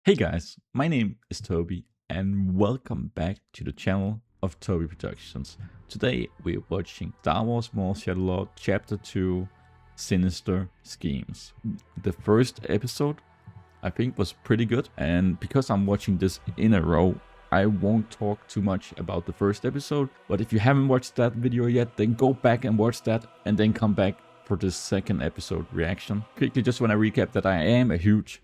Hey guys, my name is Tobi and welcome back to the channel of Tobi Productions. Today we're watching Star Wars Maul Chapter 2 Sinister Schemes. The first episode I think was pretty good, and because I'm watching this in a row, I won't talk too much about the first episode, but if you haven't watched that video yet, then go back and watch that and then come back for the second episode reaction. Quickly just want to recap that I am a huge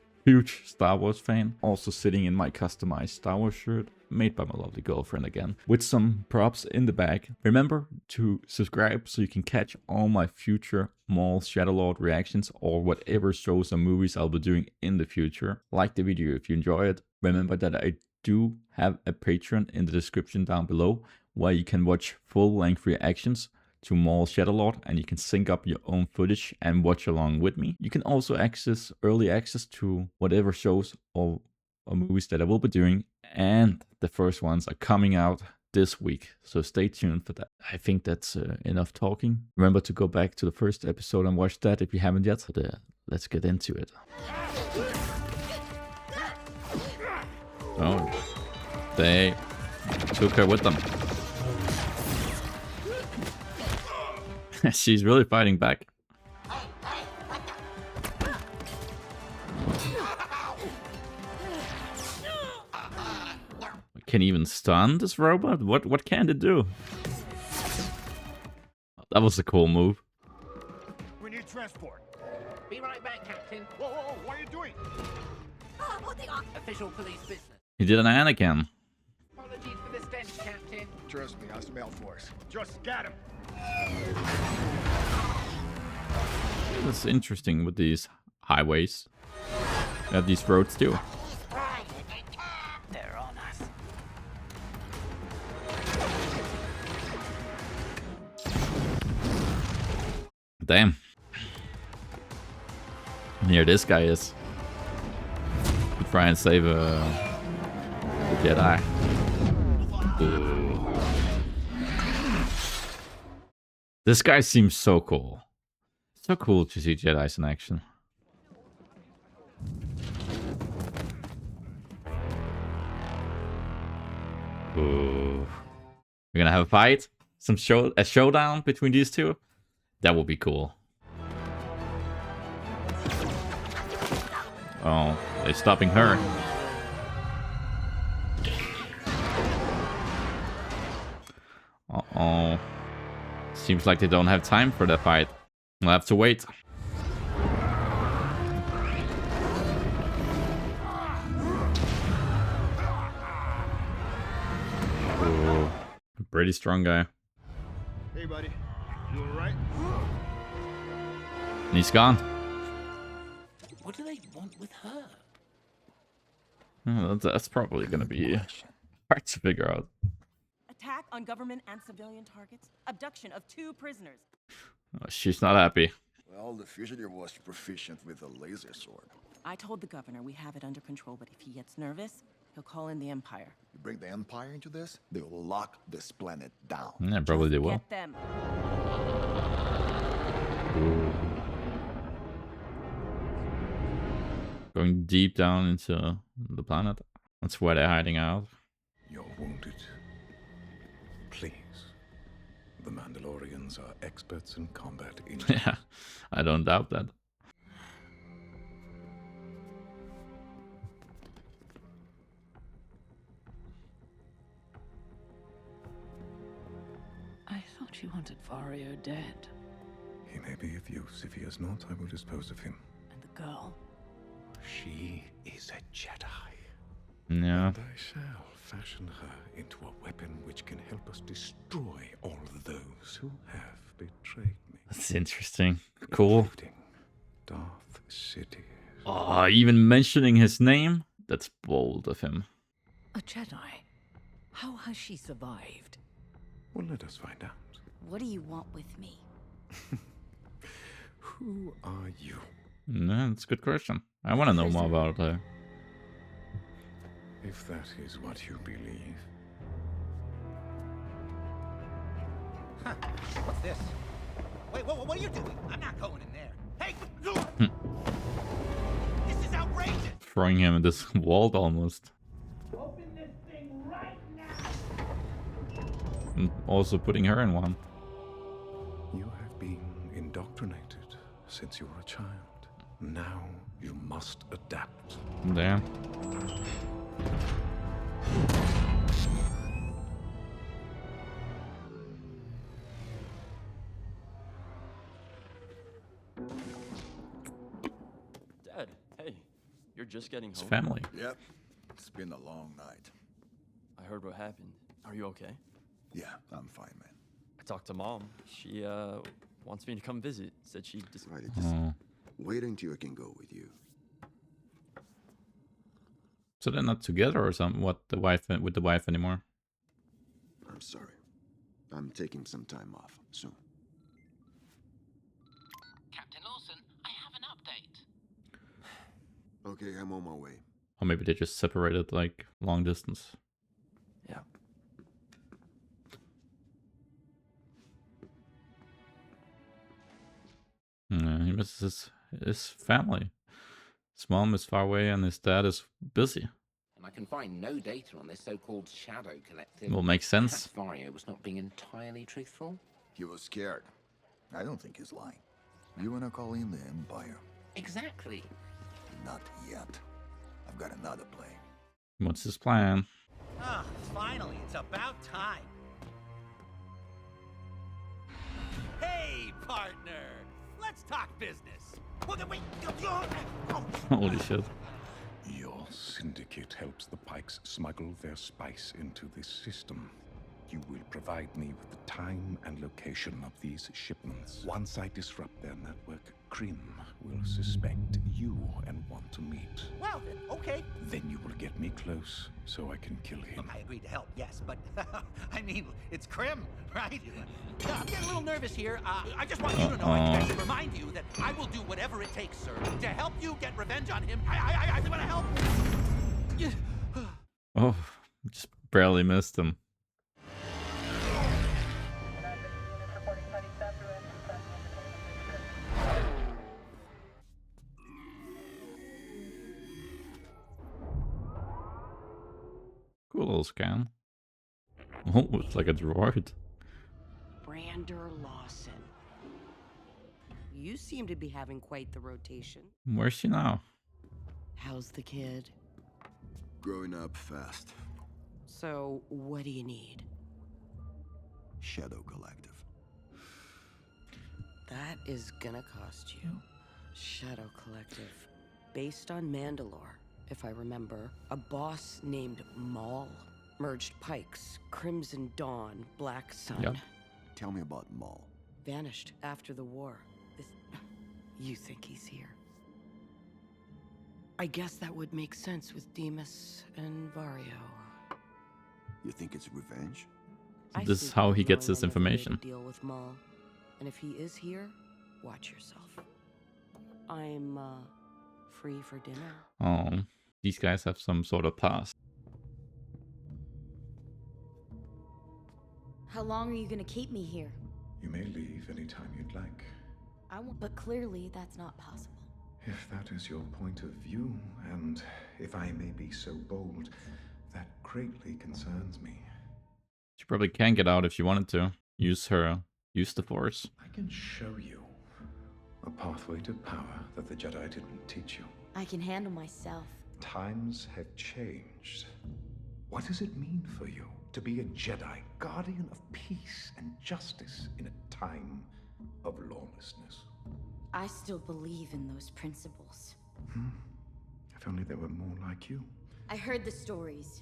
Star Wars fan, also sitting in my customized Star Wars shirt made by my lovely girlfriend again, with some props in the back. Remember to subscribe so you can catch all my future Maul Shadowlord reactions or whatever shows or movies I'll be doing in the future. Like the video if you enjoy it. Remember that I do have a Patreon in the description down below where you can watch full-length reactions to Maul Shadowlord, and you can sync up your own footage and watch along with me. You can also access early access to whatever shows or movies that I will be doing, and the first ones are coming out this week, so stay tuned for that. I think that's enough talking. Remember to go back to the first episode and watch that if you haven't yet. So let's get into it. Oh, they took her with them. She's really fighting back. Can even stun this robot? What can it do? That was a cool move. We need transport. Be right back, Captain. Whoa, what are you doing? Official police business. He did an Anakin. Apologies for the stench, Captain. Trust me, I smell force. Just get him. That's interesting with these highways. They have these roads too. They're on us. Damn. And here this guy is. Try and save a Jedi. Ooh. This guy seems so cool. So cool to see Jedis in action. Ooh. We're gonna have a fight? A showdown between these two? That would be cool. Oh, they're stopping her. Uh-oh. Seems like they don't have time for the fight. We'll have to wait. Ooh, pretty strong guy. Hey, buddy. You alright? And he's gone. What do they want with her? Oh, that's probably gonna be hard to figure out. Attack on government and civilian targets. Abduction of 2 prisoners. Oh, she's not happy. Well, the fugitive was proficient with a laser sword. I told the governor we have it under control, but if he gets nervous, he'll call in the Empire. You bring the Empire into this, they will lock this planet down. Yeah, probably they will. Get them. Ooh. Going deep down into the planet. That's where they're hiding out. You're wounded. Please. The Mandalorians are experts in combat injury. Yeah, I don't doubt that. I thought you wanted Vario dead. He may be of use. If he is not, I will dispose of him. And the girl. She is a Jedi. Yeah. And I shall fashion her into a weapon which can help us destroy all those who have betrayed me. That's interesting. Cool. Including Darth Sidious. Oh, even mentioning his name? That's bold of him. A Jedi? How has she survived? Well, let us find out. What do you want with me? Who are you? No, that's a good question. I want to know more about her. If that is what you believe. Huh. What's this? Wait, what are you doing? I'm not going in there. Hey! This is outrageous! throwing him in this vault almost. Open this thing right now! And also putting her in one. You have been indoctrinated since you were a child. Now you must adapt. Damn. Dad, hey, you're just getting It's home? family. Yep. It's been a long night. I heard what happened. Are you okay? Yeah, I'm fine, man. I talked to Mom. She, wants me to come visit. Said she'd just... Right, just Oh. wait until I can go with you. So they're not together or something? What, the wife with the wife anymore? I'm sorry. I'm taking some time off soon. Captain Lawson, I have an update. Okay, I'm on my way. Or maybe they just separated like long distance. Yeah. He misses his family. His mom is far away and his dad is busy. And I can find no data on this so-called shadow collective. Will make sense. Perhaps Vario was not being entirely truthful. He was scared. I don't think he's lying. You wanna call in the Empire? Exactly. Not yet. I've got another play. What's his plan? Ah, finally, it's about time. Hey, partner, let's talk business. Oh, wait. Holy shit. Your syndicate helps the Pikes smuggle their spice into this system. You will provide me with the time and location of these shipments. Once I disrupt their network, Krim will suspect you and want to meet. Well, then, okay. Then you will get me close so I can kill him. Look, I agreed to help, yes, but I mean, it's Krim, right? Yeah, I'm getting a little nervous here. I just want you to know, I should remind you that I will do whatever it takes, sir, to help you get revenge on him. I want to help. Oh, just barely missed him. Cool little scan. Oh, it's like a droid. Brander Lawson. You seem to be having quite the rotation. Where's she now? How's the kid? Growing up fast. So, what do you need? Shadow Collective. That is gonna cost you. Shadow Collective. Based on Mandalore, if I remember. A boss named Maul. Merged Pikes, Crimson Dawn, Black Sun. Yep. Tell me about Maul. Vanished after the war. You think he's here? I guess that would make sense with Demas and Vario. You think it's revenge? I This is sleep how well he gets knowing his I never made a information. Deal with Maul, and if he is here, watch yourself. I'm free for dinner. Oh, these guys have some sort of past. How long are you gonna keep me here? You may leave anytime you'd like. I won't. But clearly, that's not possible. If that is your point of view, and if I may be so bold, that greatly concerns me. She probably can get out if she wanted to. Use the Force. I can show you a pathway to power that the Jedi didn't teach you. I can handle myself. Times have changed. What does it mean for you to be a Jedi, guardian of peace and justice in a time of lawlessness? I still believe in those principles. If only there were more like you. I heard the stories.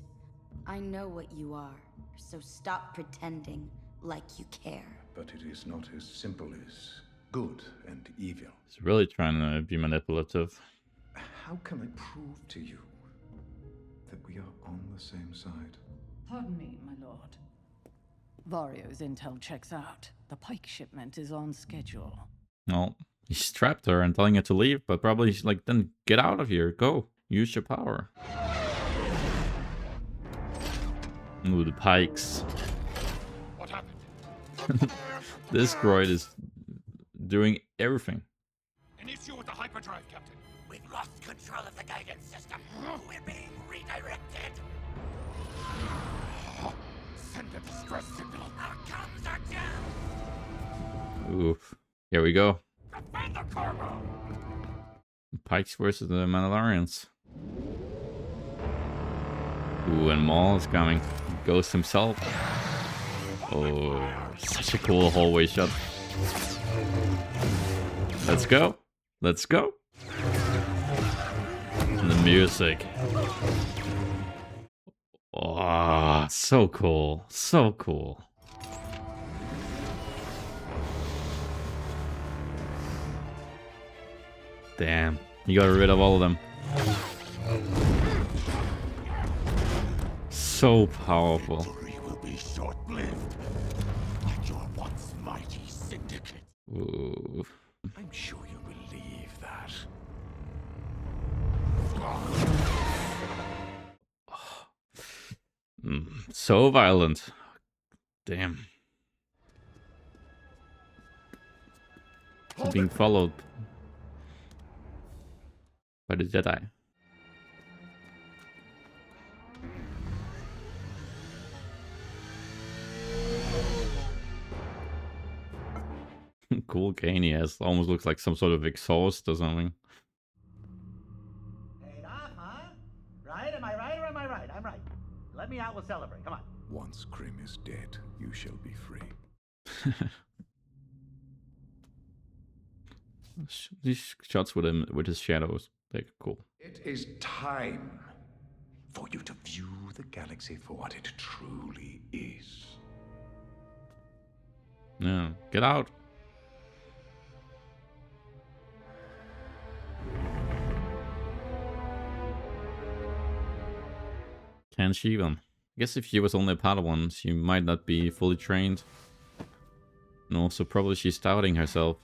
I know what you are, so stop pretending like you care. But it is not as simple as good and evil. He's really trying to be manipulative. How can I prove to you that we are on the same side? Pardon me, my lord. Vario's intel checks out. The Pike shipment is on schedule. Well, he's trapped her and telling her to leave, but probably she's like, then get out of here. Go. Use your power. Ooh, the Pikes. What happened? This droid is doing everything. An issue with the hyperdrive, Captain. With lost control of the guidance system. We're being redirected. Send a distress signal. Our comms are jammed. Oof. Here we go. Defend the cargo. Pikes versus the Mandalorians. Ooh, and Maul is coming. Ghost himself. Oh, such a cool hallway shot. Let's go. Let's go. And the music. Oh, so cool. So cool. Damn. You got rid of all of them. So powerful. Victory will be short-lived, like your once mighty syndicate. Ooh. I'm sure you believe that. So violent. Damn. I'm being followed by the Jedi. Cool cane he has. Almost looks like some sort of exhaust or something. Paid off, huh? Right? Am I right or am I right? I'm right. Let me out, we'll celebrate. Come on. Once Krim is dead, you shall be free. These shots with him, with his shadows, they're cool. It is time for you to view the galaxy for what it truly is. Yeah, get out. Can she even? I guess if she was only a Padawan, she might not be fully trained. And also probably she's doubting herself.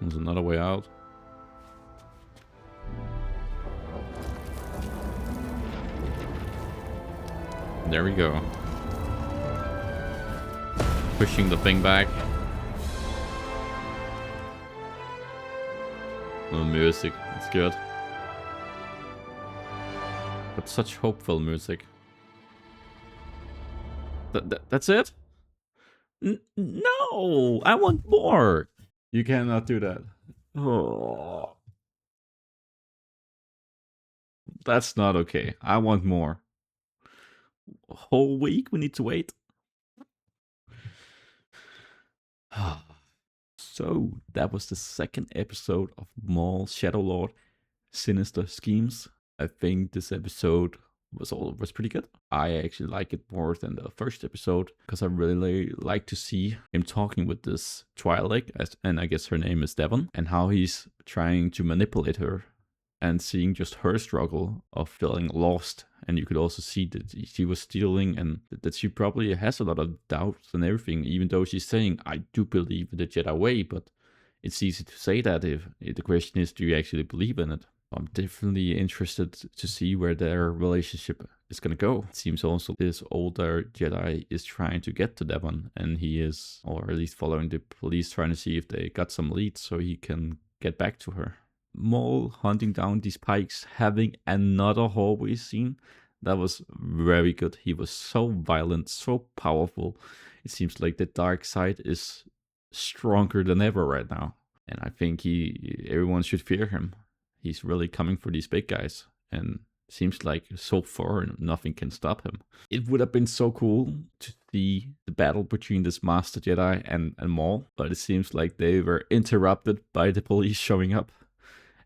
There's another way out. There we go. Pushing the thing back. The music, it's good. But such hopeful music. That's it? No! I want more! You cannot do that. Oh. That's not okay. I want more. A whole week we need to wait? So, that was the second episode of Maul Shadow Lord Sinister Schemes. I think this episode was pretty good. I actually like it more than the first episode because I really like to see him talking with this Twilight, and I guess her name is Devon, and how he's trying to manipulate her and seeing just her struggle of feeling lost. And you could also see that she was stealing and that she probably has a lot of doubts and everything, even though she's saying, I do believe in the Jedi way, but it's easy to say that if the question is, do you actually believe in it? I'm definitely interested to see where their relationship is going to go. It seems also this older Jedi is trying to get to Devon, and he is, or at least following the police, trying to see if they got some leads so he can get back to her. Maul hunting down these pikes, having another hallway scene, that was very good. He was so violent, so powerful. It seems like the dark side is stronger than ever right now. And I think everyone should fear him. He's really coming for these big guys, and seems like so far nothing can stop him. It would have been so cool to see the battle between this Master Jedi and Maul, but it seems like they were interrupted by the police showing up.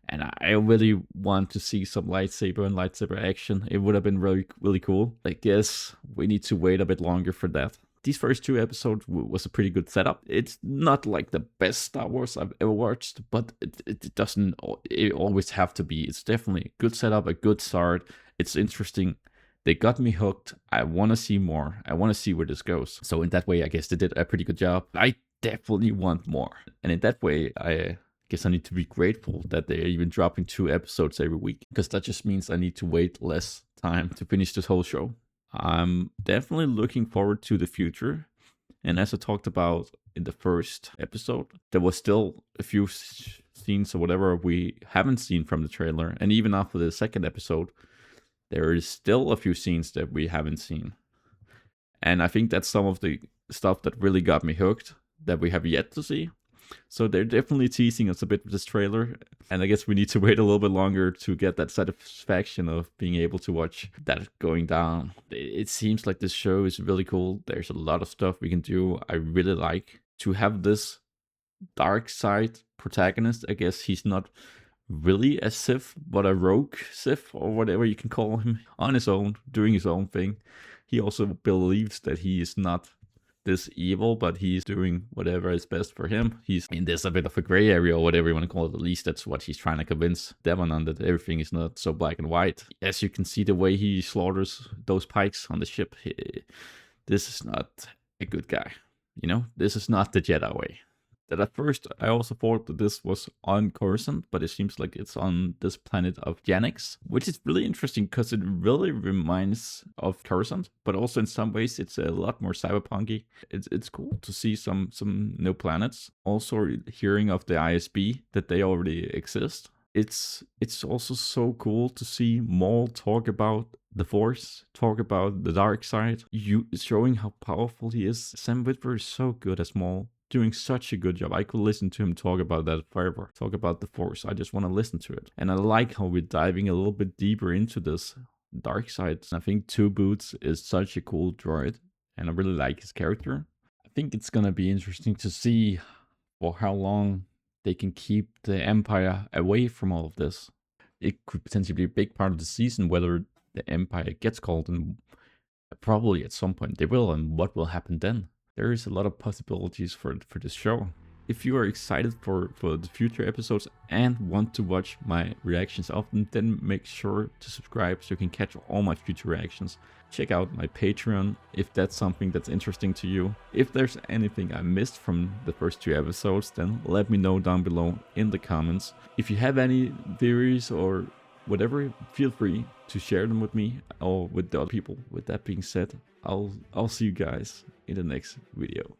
And I really want to see some lightsaber action. It would have been really, really cool. I guess we need to wait a bit longer for that. These first two episodes was a pretty good setup. It's not like the best Star Wars I've ever watched, but it doesn't always have to be. It's definitely a good setup, a good start. It's interesting. They got me hooked. I want to see more. I want to see where this goes. So in that way, I guess they did a pretty good job. I definitely want more. And in that way, I guess I need to be grateful that they're even dropping 2 episodes every week, because that just means I need to wait less time to finish this whole show. I'm definitely looking forward to the future. And as I talked about in the first episode. There was still a few scenes or whatever we haven't seen from the trailer, and even after the second episode, there is still a few scenes that we haven't seen. And I think that's some of the stuff that really got me hooked that we have yet to see. So they're definitely teasing us a bit with this trailer, and I guess we need to wait a little bit longer to get that satisfaction of being able to watch that going down. It seems like this show is really cool. There's a lot of stuff we can do. I really like to have this dark side protagonist. I guess he's not really a Sith, but a rogue Sith, or whatever you can call him, on his own, doing his own thing. He also believes that he is not this evil, but he's doing whatever is best for him. He's in this a bit of a gray area, or whatever you want to call it. At least that's what he's trying to convince Devon on, that everything is not so black and white. As you can see, the way he slaughters those pikes on the ship, this is not a good guy. You know, this is not the Jedi way. That at first I also thought that this was on Coruscant, but it seems like it's on this planet of Janix, which is really interesting because it really reminds of Coruscant, but also in some ways it's a lot more cyberpunky. It's cool to see some new planets. Also hearing of the ISB, that they already exist. It's also so cool to see Maul talk about the Force, talk about the dark side, showing how powerful he is. Sam Witwer is so good as Maul, doing such a good job. I could listen to him talk about that forever. Talk about the Force. I just want to listen to it. And I like how we're diving a little bit deeper into this dark side. I think Two Boots is such a cool droid, and I really like his character. I think it's gonna be interesting to see for how long they can keep the Empire away from all of this. It could potentially be a big part of the season, whether the Empire gets called, and probably at some point they will, and what will happen then. There is a lot of possibilities for this show. If you are excited for the future episodes and want to watch my reactions often, then make sure to subscribe so you can catch all my future reactions. Check out my Patreon if that's something that's interesting to you. If there's anything I missed from the first 2 episodes, then let me know down below in the comments. If you have any theories or whatever, feel free to share them with me or with the other people. With that being said, I'll see you guys in the next video.